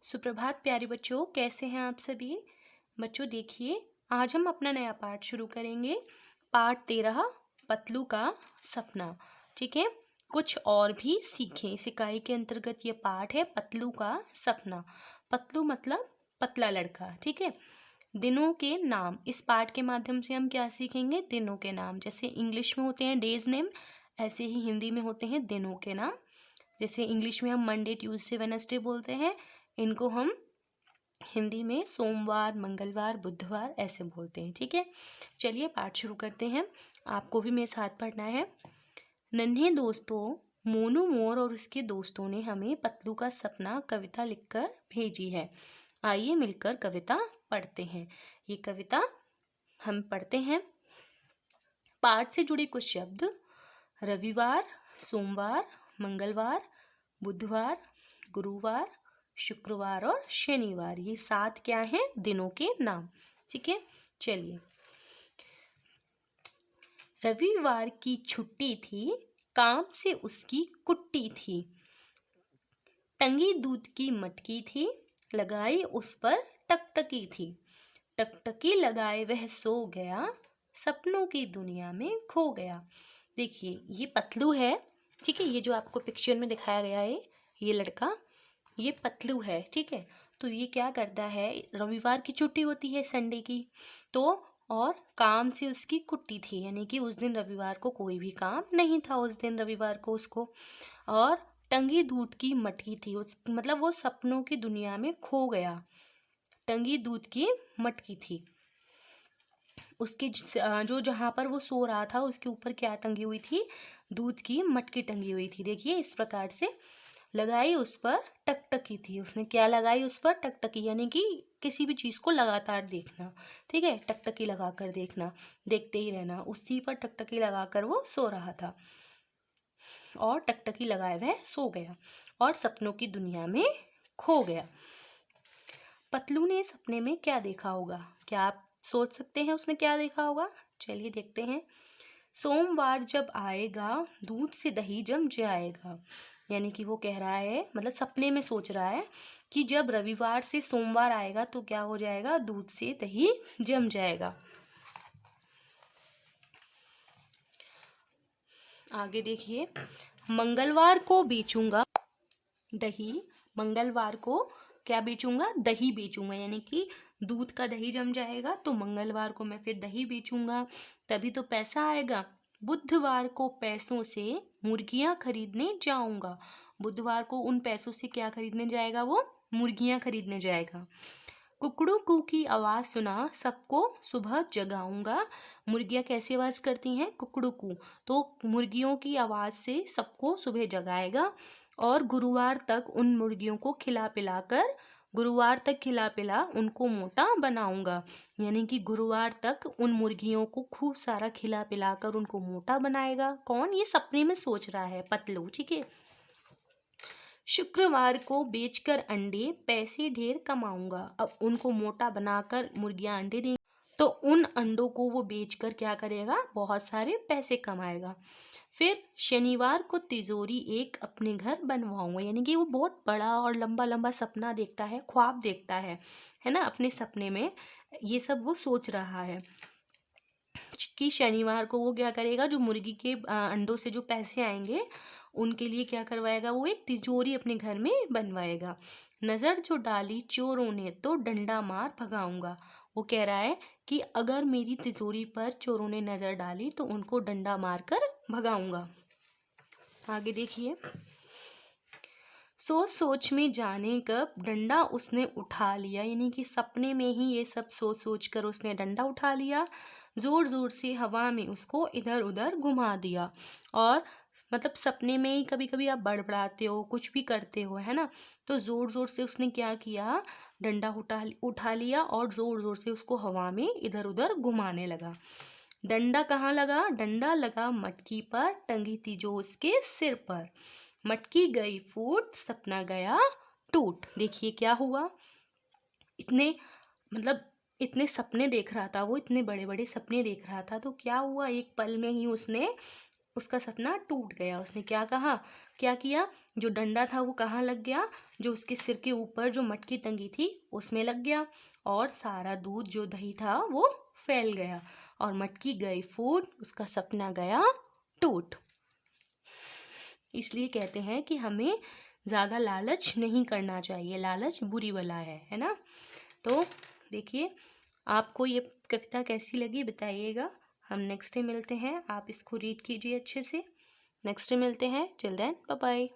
सुप्रभात प्यारे बच्चों, कैसे हैं आप सभी। बच्चों देखिए, आज हम अपना नया पाठ शुरू करेंगे। पाठ 13, पतलू का सपना। ठीक है, कुछ और भी सीखें। इस इकाई के अंतर्गत ये पाठ है, पतलू का सपना। पतलू मतलब पतला लड़का। ठीक है, दिनों के नाम। इस पाठ के माध्यम से हम क्या सीखेंगे? दिनों के नाम। जैसे इंग्लिश में होते हैं डेज नेम, ऐसे ही हिंदी में होते हैं दिनों के नाम। जैसे इंग्लिश में हम मंडे, ट्यूसडे, वेडनेसडे बोलते हैं, इनको हम हिंदी में सोमवार, मंगलवार, बुधवार ऐसे बोलते हैं। ठीक है, चलिए पाठ शुरू करते हैं। आपको भी मेरे साथ पढ़ना है। नन्हे दोस्तों, मोनू मोर और उसके दोस्तों ने हमें पतलू का सपना कविता लिखकर भेजी है। आइए मिलकर कविता पढ़ते हैं। ये कविता हम पढ़ते हैं। पाठ से जुड़े कुछ शब्द: रविवार, सोमवार, मंगलवार, बुधवार, गुरुवार, शुक्रवार और शनिवार। ये 7 क्या हैं? दिनों के नाम। ठीक है, चलिए। रविवार की छुट्टी थी, काम से उसकी कुट्टी थी। टंगी दूध की मटकी थी, लगाई उस पर टकटकी थी। टकटकी लगाए वह सो गया, सपनों की दुनिया में खो गया। देखिए, ये पतलू है। ठीक है, ये जो आपको पिक्चर में दिखाया गया है, ये लड़का, ये पतलू है। ठीक है, तो ये क्या करता है? रविवार की छुट्टी होती है, संडे की, तो और काम से उसकी कुट्टी थी, यानी कि उस दिन रविवार को कोई भी काम नहीं था। उस दिन रविवार को उसको, और टंगी दूध की मटकी थी, मतलब वो सपनों की दुनिया में खो गया। टंगी दूध की मटकी थी, उसके जो जहाँ पर वो सो रहा था उसके ऊपर क्या टंगी हुई थी? दूध की मटकी टंगी हुई थी। देखिए, इस प्रकार से। लगाई उस पर टकटकी थी, उसने क्या लगाई? उस पर टकटकी, यानी कि किसी भी चीज़ को लगातार देखना। ठीक है, टकटकी लगा कर देखना, देखते ही रहना। उसी पर टकटकी लगाकर वो सो रहा था, और टकटकी लगाए वह सो गया और सपनों की दुनिया में खो गया। पतलू ने सपने में क्या देखा होगा? क्या आप सोच सकते हैं उसने क्या देखा होगा? चलिए देखते हैं। सोमवार जब आएगा, दूध से दही जम जाएगा। यानी कि वो कह रहा है, मतलब सपने में सोच रहा है कि जब रविवार से सोमवार आएगा तो क्या हो जाएगा? दूध से दही जम जाएगा। आगे देखिए। मंगलवार को बेचूंगा दही। मंगलवार को क्या बेचूंगा? दही बेचूंगा, यानी कि दूध का दही जम जाएगा तो मंगलवार को मैं फिर दही बेचूंगा, तभी तो पैसा आएगा। बुधवार को पैसों से मुर्गियां खरीदने जाऊंगा। बुधवार को उन पैसों से क्या खरीदने जाएगा? वो मुर्गियां खरीदने जाएगा। कुकड़ू कू की आवाज़ सुना सबको सुबह जगाऊंगा। मुर्गियां कैसी आवाज़ करती हैं? कुकड़ू कू। तो मुर्गियों की आवाज़ से सबको सुबह जगाएगा, और गुरुवार तक उन मुर्गियों को खिला पिला उनको मोटा बनाऊंगा। यानी कि गुरुवार तक उन मुर्गियों को खूब सारा खिला पिलाकर उनको मोटा बनाएगा। कौन? ये सपने में सोच रहा है पतलू। ठीक है। शुक्रवार को बेचकर अंडे पैसे ढेर कमाऊंगा। अब उनको मोटा बनाकर मुर्गियां अंडे देंगी, तो उन अंडों को वो बेचकर क्या करेगा? बहुत सारे पैसे कमाएगा। फिर शनिवार को तिजोरी एक अपने घर बनवाऊंगा। यानी कि वो बहुत बड़ा और लंबा लंबा सपना देखता है, ख्वाब देखता है ना, अपने सपने में ये सब वो सोच रहा है कि शनिवार को वो क्या करेगा? जो मुर्गी के अंडों से जो पैसे आएंगे उनके लिए क्या करवाएगा? वो एक तिजोरी अपने घर में बनवाएगा। नज़र जो डाली चोरों ने तो डंडा मार भगाऊंगा। वो कह रहा है कि अगर मेरी तिजोरी पर चोरों ने नज़र डाली तो उनको डंडा मारकर भगाऊंगा। आगे देखिए। सोच सोच में जाने कब डंडा उसने उठा लिया। यानी कि सपने में ही ये सब सोच सोच कर उसने डंडा उठा लिया। जोर जोर से हवा में उसको इधर उधर घुमा दिया। और मतलब सपने में ही कभी कभी आप बड़बड़ाते हो, कुछ भी करते हो, है ना, तो जोर जोर से उसने क्या किया? डंडा उठा लिया और जोर जोर से उसको हवा में इधर उधर घुमाने लगा। डंडा कहाँ लगा? डंडा लगा मटकी पर, टंगी थी जो उसके सिर पर। मटकी गई फूट, सपना गया टूट। देखिए क्या हुआ। इतने सपने देख रहा था वो, इतने बड़े बड़े सपने देख रहा था, तो क्या हुआ? एक पल में ही उसने उसका सपना टूट गया। उसने क्या किया, जो डंडा था वो कहाँ लग गया, जो उसके सिर के ऊपर जो मटकी टंगी थी उसमें लग गया, और सारा दूध जो दही था वो फैल गया, और मटकी गई फूट, उसका सपना गया टूट। इसलिए कहते हैं कि हमें ज़्यादा लालच नहीं करना चाहिए, लालच बुरी बला है ना। तो देखिए, आपको ये कविता कैसी लगी बताइएगा। हम नेक्स्ट डे मिलते हैं, आप इसको रीड कीजिए अच्छे से। नेक्स्ट डे मिलते हैं, टिल देन बाय बाय।